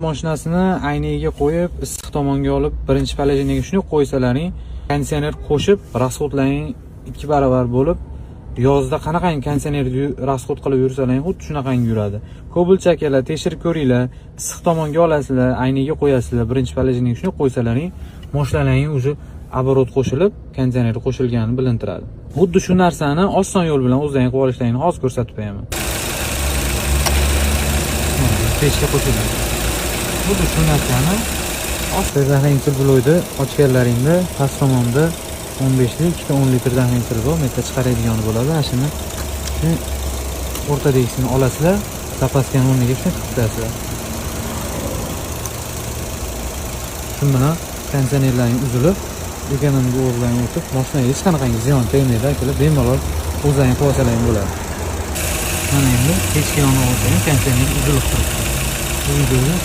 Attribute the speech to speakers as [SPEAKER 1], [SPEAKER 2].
[SPEAKER 1] Mashinasini ayniga qo'yib, issiq tomonga olib, birinchi palajinaga shuni qo'ysalaring, konditsioner qo'shib, rasxodlaring 2 barobar bo'lib, yozda qanaqangi konditsionerni rasxod qilib yursalaring, xuddi shunaqangi yuradi. Ko'pilcha akalar tekshirib ko'ringlar, issiq tomonga olasizlar, ayniga qo'yasizlar, birinchi palajinaga shuni qo'ysalaring, mashinalaring o'zi оборот qo'shilib, konditsioner qo'shilganini bilintiradi. Xuddi shu narsani oson yo'l bilan o'zlaring qilib olishlaringni hozir ko'rsatib beraman. Pechga qo'shiladi. Xuddi shu narsani ostida zaxranchil bloyni ochganlaringda past tomonda 15 lik, 10 litr zaxranchil bor, metta chiqaradigan bo'ladi. Shuni o'rtadagisini olasizlar, zapaskani o'rniga shuni tiqasizlar. Shu bilan konditsionerlaring uzilib, ekanimga o'rniga o'tib, mashinaga hech qanaqangi ziyon tegmaydi akalar, bemalol o'zlaring qilib olsalaring bo'ladi. Mana endi pechga yonib olsang, konditsioner uzilib turibdi. Bu videoni